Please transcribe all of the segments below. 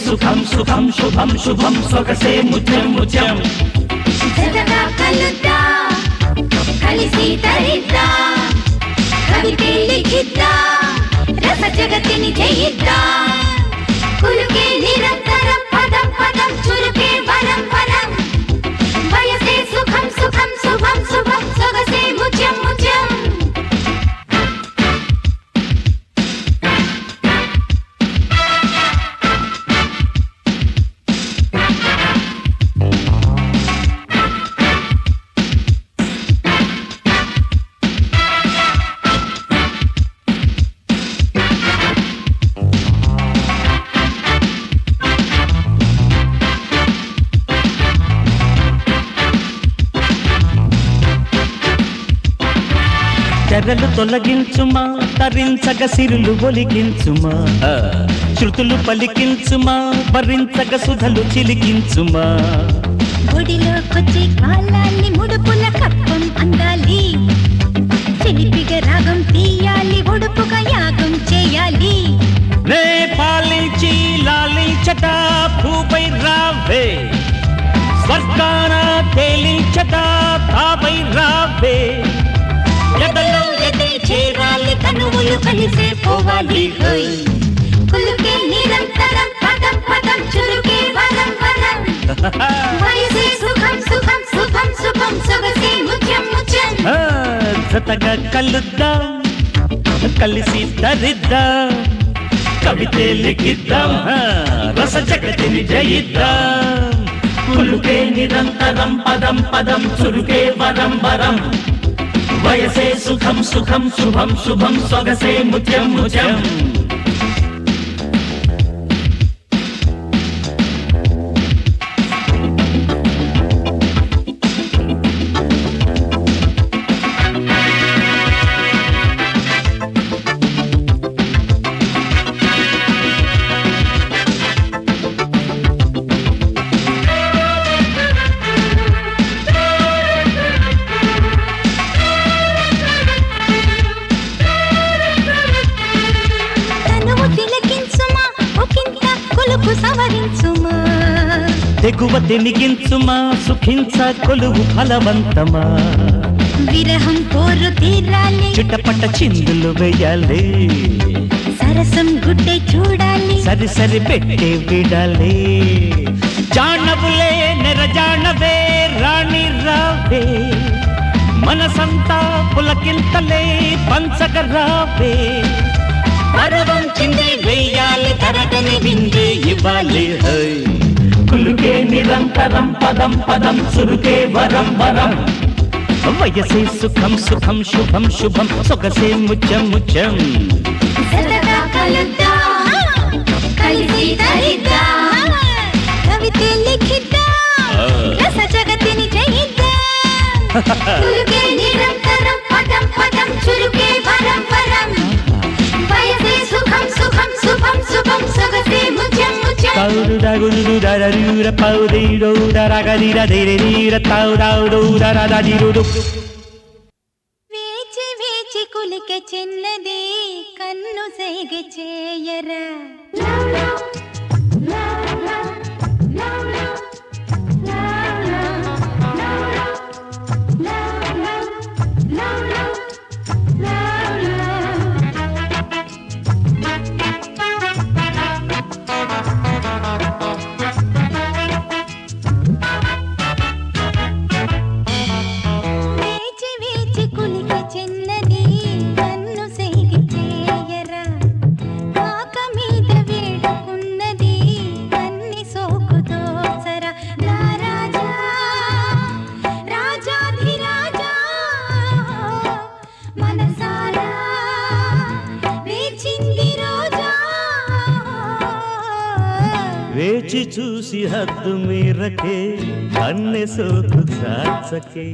సుఖం సుఖం శుభం శుభం సొగసే ముత్యం ముత్యం జగగా కలుద్దా కలిసి తరిద్దా కవితే లిఖిద్దా రస జగతిని జయిద్దా కులుకే నిరంతరం పదం పదం చురుకే వరం వరం వయసే సుఖం సుఖం శుభం శుభం సొగసే ముత్యం ముత్యం తెరలు తొలగించుమా తరించగ సిరులు ఒలికించుమా శృతులు పలికించుమా భరించగ సుధలు చిలికించుమా ఒడిలోకొచ్చి కాలాన్ని ముడుపుల కప్పం అందాలి చిలిపిగా రాగం తీయాలి ఒడుపుగా యాగం చేయాలి నే పాలించి లాలించట భూపై రావే స్వర్గాన తేలించట తాపై రావే ఎదలో ఎదే చేరాలి కనువులు కలిసే పోవాలి హోయ్ కులుకే నిరంతరం పదం పదం చురుకే వరం వరం వయసే సుఖం సుఖం శుభం శుభం సొగసే ముత్యం ముత్యం జతగా కలుద్దాం కలిసి తరిద్దాం కవితే లిఖిద్దాం రస జగతిని జయిద్దాం కులుకే నిరంతరం పదం పదం చురుకే వరం వరం వయసే సుఖం సుఖం శుభం శుభం సొగసే ముత్యం ముత్యం తెగువ తెనిగించుమా సుఖించ కొలువు ఫలవంతమా విరహం కోరు తీరాలి చిట్టపట్ట చిందులు వేయాలి సరసం గుడ్డే చూడాలి సరి సరి పెట్టే విడాలి జానవులే నెరజానవే రాణి రావే మనసంతా పులకింతలే పంచగ రావే పరవం చిందే వేయాలి తరగని విందే ఇవ్వాలి హై కులుకే నిరంతరం పదం పదం చురుకే వరం వరం వయసే సుఖం సుఖం శుభం శుభం సొగసే ముత్యం ముత్యం జతగా కలుద్దా కలిసి తరిద్దా కవితే లిఖిద్దా రస జగతిని జయిద్దా కులుకే నిరంతరం పదం పదం చురుకే వరం వరం వయసే సుఖం సుఖం శుభం శుభం సొగసే ముత్యం ముత్యం వేచి వేచి కులికె చిన్నది కన్ను సైగ చేయరా వేచి చూసి హద్దు మీరకే అన్నె సోకు చాచకే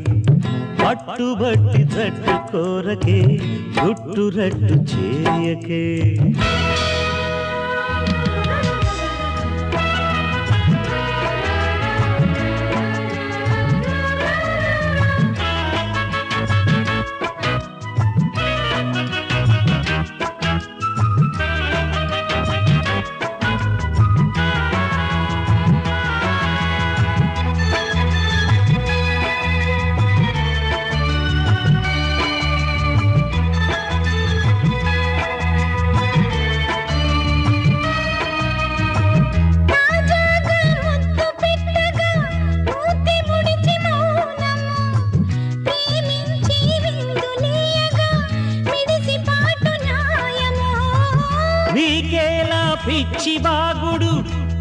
పట్టుబట్టి జట్టు కోరకే గుట్టు రట్టు చేయకే పిచ్చివాగుడు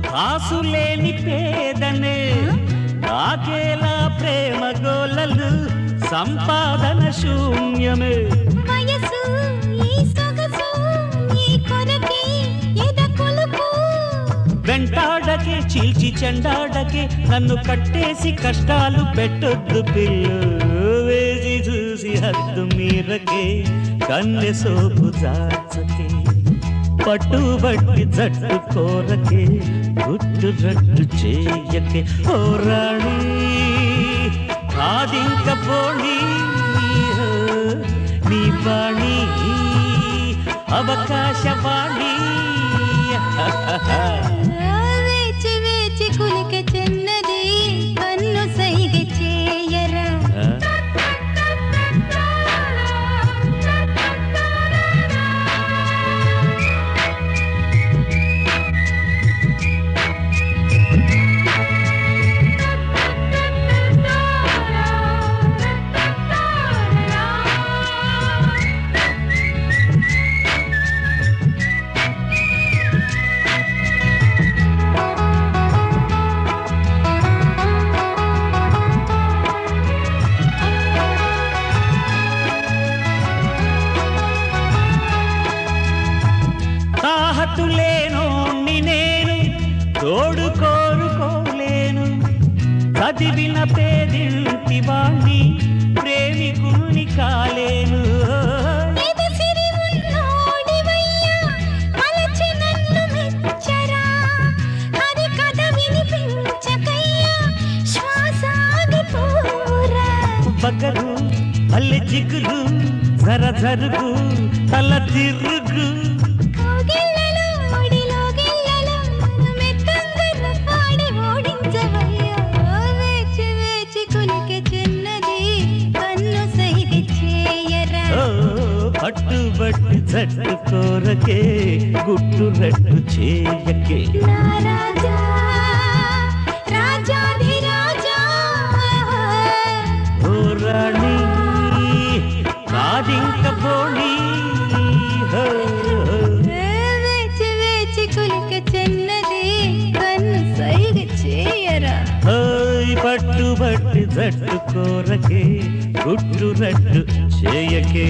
కాసులేని పేదనే నాకేలా ప్రేమ గోలలు సంపాదన శూన్యమే వయసు ఈ సొగసు నీ కొరకే ఎదకొలుపు వెంటాడకే చీల్చి చెండాడకే నన్ను కట్టేసి కష్టాలు పెట్టొద్దు పిల్లు వేసి చూసి హద్దు మీరకే కన్నె సోపు జాచకే పట్టుబట్టి జట్టు కోరకే గుట్టు రట్టు చేయకే ఓ రాణి ఆదింక పోణి నీ వాణి అవకాశవాణి వేచి వేచి కులిక చెన్నది కన్ను సైగ చేయరా తాహతులేనోణ్ణి నేను తోడు కోరుకోలేను చదివిన పేదింటి వాణ్ణి ప్రేమికుణ్ణి కాలేను ఎదసిరి ఉన్నోడివయ్యా మలచి నన్ను మెచ్చరా హరి కథ వినిపించకయ్యా శ్వాస ఆగిపోరా బగరు అల్లె జిగులు జర జరుగు తల తిరుగు కోగిళ్ళలో ఒడిలో గిళ్ళలో నన్ను మెత్తంగా పాడి ఓడించవయ్యా వేచి వేచి కులిక చిన్నది కన్ను సైగ చేయరా ఓ పట్టుబట్టి జట్టు కోరకే గుట్టు రట్టు చేయకే నా రాజా రాజాధిరాజా ఓ రాణి కాదింక పోణి వేచి వేచి కులిక చిన్నది కన్ను సైగ చేయరా పట్టుబట్టి జట్టు కోరకే గుట్టు రట్టు చేయకే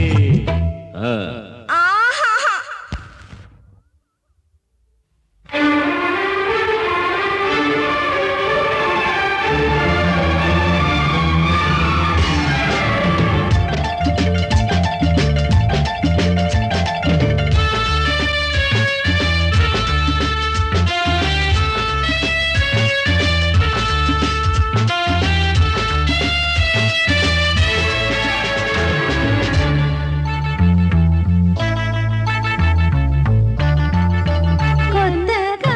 కొత్తగా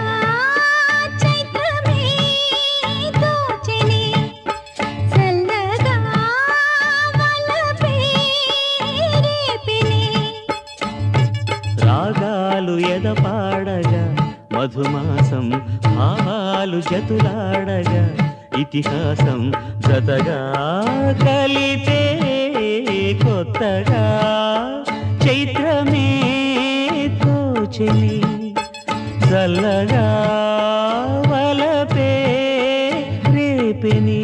చైత్రమే దోచెని చల్లగా వలపే రేపిని రాగాలు ఎదపాడగా మధుమాసం భావాలు జతులాడగా ఇతిహాసం జతగా కలిపే కొత్తగా చైత్రమే తోచెని చల్లగా వలపే రేపెని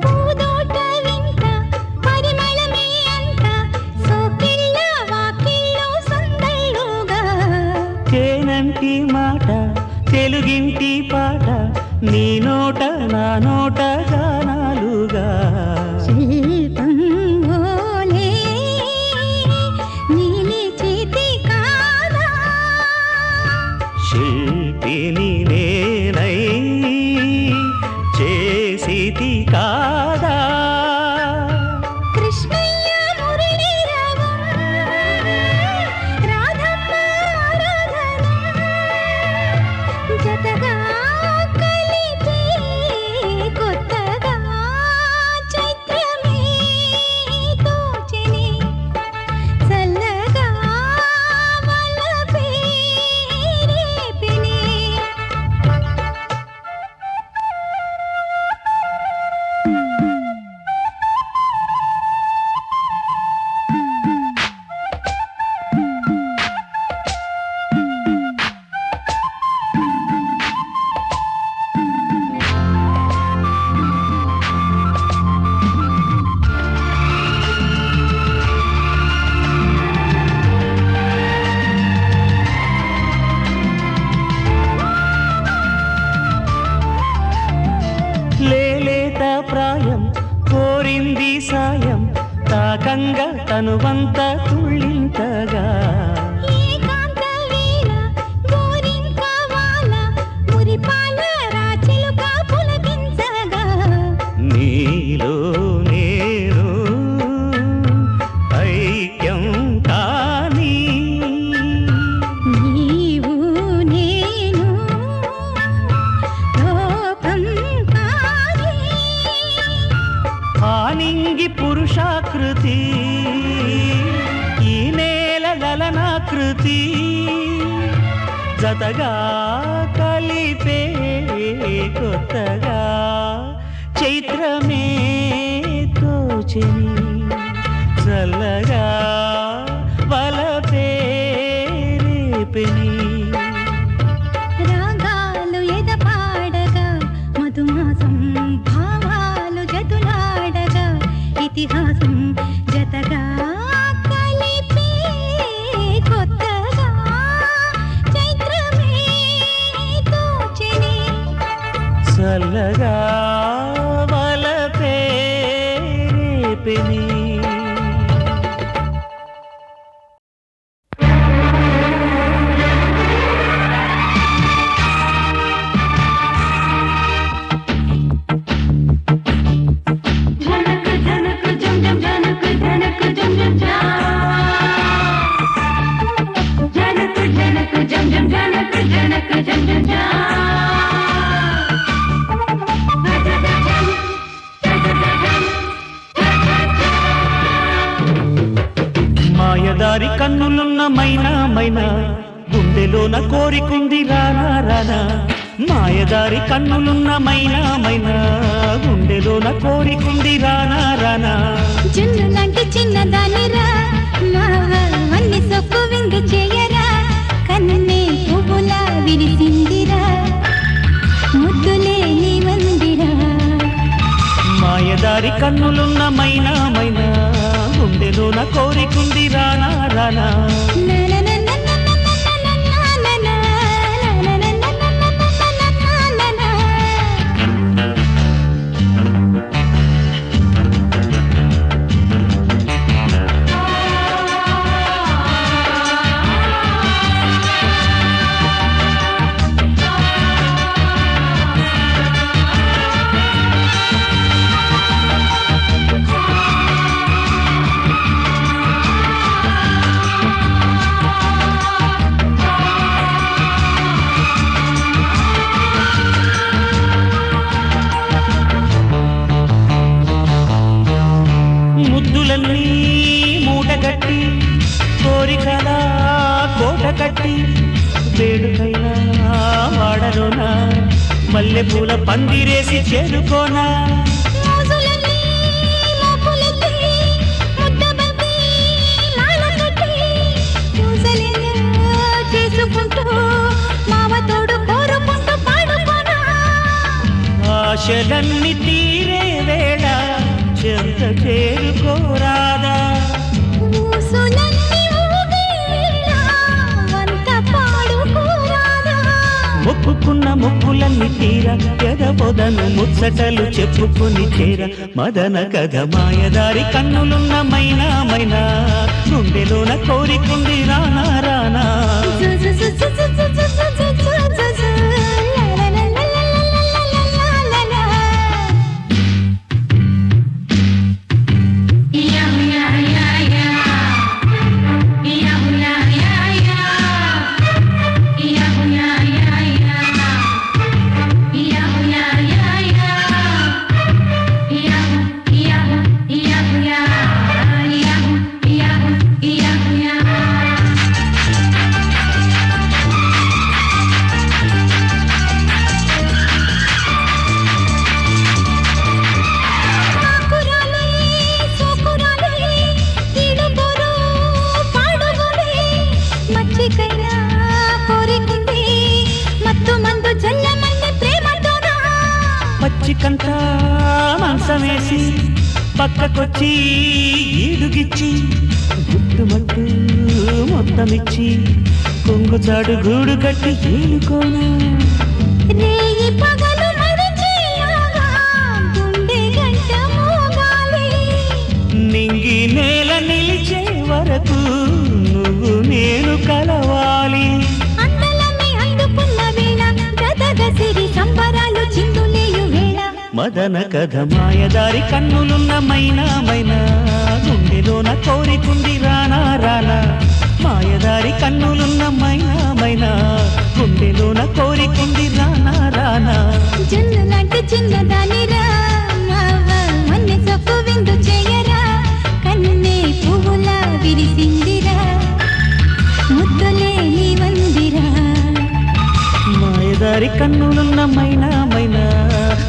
పూదోట వింత పరిమళమే అంత సోకిళ్ళ వాకిళ్ళో సందళ్ళుగా కేనంటి మాట తెలుగింటి పాట నీ నోట నా నోట గానాలుగా శిల్పం ఓలే నీలి చేతి కాదా శిల్పిని నేనై చేసితి కాదా కృష్ణయ్య మురళీ రాగం అందంగా తనువంత తుళ్ళింతగా ఏకాంత వేళ గోరింక వాల మురిపాల రాచిలుక పులకించగా నీలో నేను ఐక్యం కాని నీవు నేను లోకం కాని ఆనింగి పురుషాకృతి ఈ నేల లలనాకృతి జతగా కలిపే కొత్తగా చైత్రమే తోచెని చల్లగా వలపే రేపెని రాగాలు ఎదపాడగా మధుమాసం భావాలు జతులాడగా ఇతిహాసం జతగా కలిపే కొత్తగా చైత్రమే తోచెని చల్లగా వలపే రేపెని ఝనక్ ఝనక్ జం జం ఝనక్ ఝనక్ జం జం జా ఝనక్ ఝనక్ జం జం ఝనక్ ఝనక్ జం జం జా మాయదారి కన్నులున్న మైనా మైనా గుండెలోన కోరికుంది రానా రానా మాయదారి కన్నులున్న మైనా మైనా గుండెలోన కోరికుంది రానా రానా జున్ను లాంటి చిన్నదానిరా అన్ని సొక్కు విందు చేయరా కన్నే పువ్వులా విరిసిందిరా ముద్దులే నీ వందిరా మాయదారి కన్నులున్న మైనా మైనా గుండెలోన కోరికుంది రానా రానా ముద్దులన్నీ మూటగట్టి కోరికల కోట కట్టి వేడుకైనా వాడలోనా మల్లె పూల పందిరేసి చేరుకోనా ఆశలన్నీ తీరే వేళ చెంత చేరుకోరాదా మొక్కుకున్న మొక్కులన్నీ తీర ఎదబొదను ముచ్చటలు చెప్పుకుని చేర మదన కథ మాయదారి కన్నులున్న మైనా మైనా గుండెలోన కోరికుంది రానా రానా పచ్చికంతా మాంసమేసి పక్కకొచ్చి ఈడుగిచ్చి గుట్టుమట్టు మొత్తమిచ్చి కొంగుచాడు గూడు కట్టి ఏలుకోనా రేయి పగలు మరిచేలాగా గుండె గంట మోగాలి నింగి నేల వరకు నువ్వు నేను కలవాలి. అందలమే అందుకున్న వేళ గదగసిరి సంబరాలు చిందులేయు వేళ మదన కథ మాయదారి కన్నులున్న మైనా మైనా గుండెలోన కోరికుంది రానా రానా. మాయదారి కన్నులున్న మైనా మైనా గుండెలోన కోరికుంది రానా రానా. జన్నులాంటి చిన్నదాని రా మన్నె సొక్కు విందు చేయరా కన్నే పువ్వులా విరిసిందిరా ముద్దులే నీ వందిరా. మాయదారి కన్నులున్న మైనా మైనా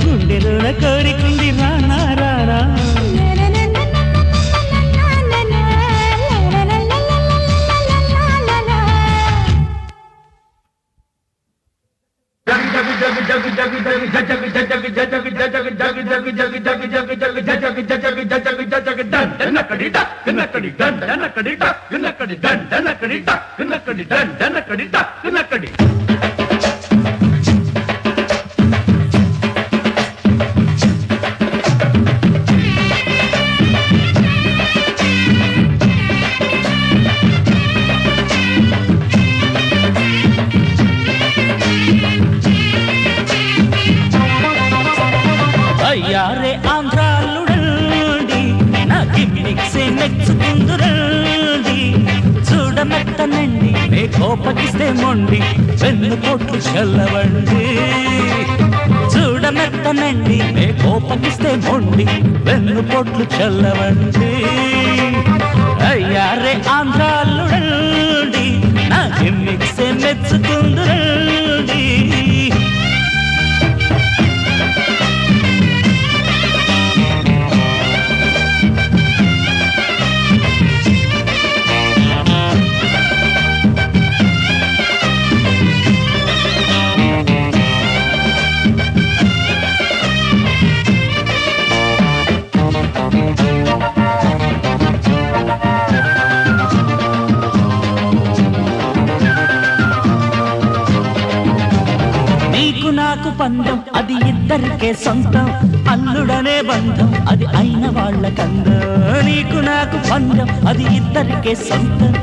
గుండెలోన కోరికుంది రానా రానా. అయ్యారే ఆంధ్రాలుడండి నా గిమ్మిక్సే మెచ్చుకుందురండి. చూడమెత్తనండి నే కోపగిస్తే మొండి వెన్ను పోట్లు చల్లవండి. చూడమెత్తనండి నే కోపగిస్తే మొండి వెన్ను పోట్లు చల్లవండి. అయ్యారే ఆంధ్రాలుడండి నా గిమ్మిక్సే మెచ్చుకుందురండి. నాకు పందం అది ఇద్దరికే సొంతం అల్లుడనే బంధం అది అయిన వాళ్ళకందం. నీకు నాకు పందం అది ఇద్దరికే సొంతం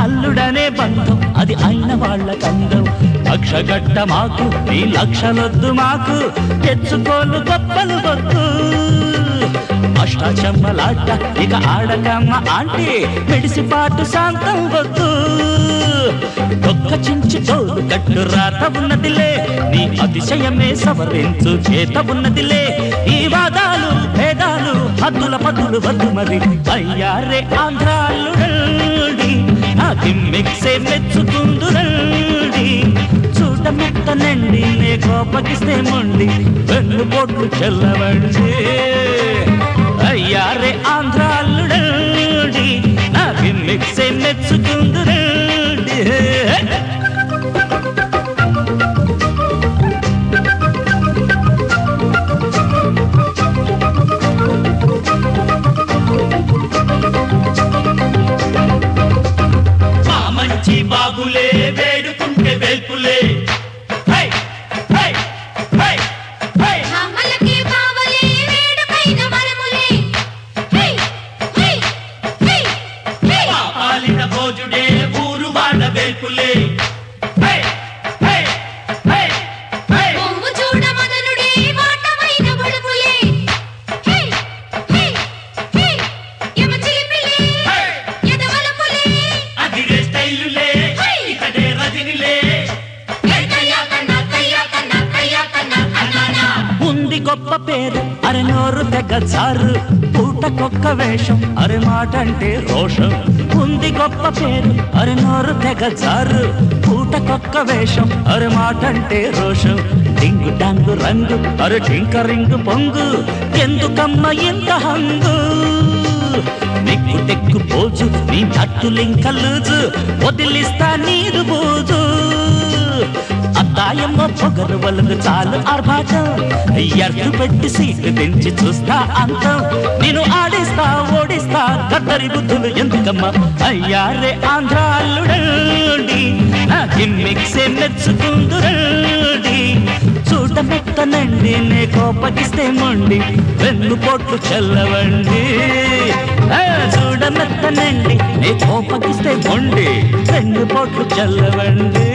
అల్లుడనే బంధం అది అయిన వాళ్ళకందం. లక్షగట్ట మాకు నీ లక్షలొద్దు మాకు తెచ్చుకోలు గొప్పలు వద్దు. అష్టాచమ్మలాట ఇక ఆడకమ్మ ఆంటీ మెడిసిపాటు శాంతం వద్దు. ఒక్క చించి తోలు కట్టు రాత ఉన్నదిలే నీ అతిశయమే సవరించు చేత ఉన్నదిలే. ఈ వాదాలు భేదాలు హద్దుల పదులు వద్దు మరి. అయ్యారే ఆంధ్రాలుడండి నా గిమ్మిక్సే మెచ్చుకుందురండి. చూడమెత్తనండి నే కోపగిస్తే మొండి వెన్ను పోట్లు చల్లవండి. అయ్యారే ఆంధ్రాలుడండి నా గిమ్మిక్సే మెచ్చుకుందురండి. మంచి బాబులే వేడుకుంటే వెల్పులే. పాలిన భోజుడే ఊరు వాడ వెల్పులే. ఉంది గొప్ప పేరు అరే నోరు తెగజారు పూటకొక్క వేషం అరే మాట అంటే రోషం. ఉంది గొప్ప పేరు అరే నోరు తెగజారు పూటకొక్క వేషం అరే మాట అంటే రోషం. డింగు డాంగు రంగు అరే టింకరింగు పొంగు ఎందుకమ్మ ఇంత హంగు. నిక్కు టెక్కు పోజు నీ నట్టులింక లూజు వదిలిస్తా నీరు బూజు. అత్తాయమ్మ పొగరు వలుగు చాలు ఆర్భాటం ఎర్రు పెట్టి సీటు తెంచి చూస్తా అంతం. నేను ఆడిస్తా ఓడిస్తా కద్దరి బుద్ధులు ఎందుకమ్మా. అయ్యారే ఆంధ్రాలుడండి నా గిమ్మిక్సే మెచ్చుకుందురండి. చూడమెత్తనండి నే కోపగిస్తే మొండి వెన్ను పోట్లు చల్లవండి. చూడమెత్తనండి నే కోపగిస్తే మొండి రెండు పోట్లు చల్లవండి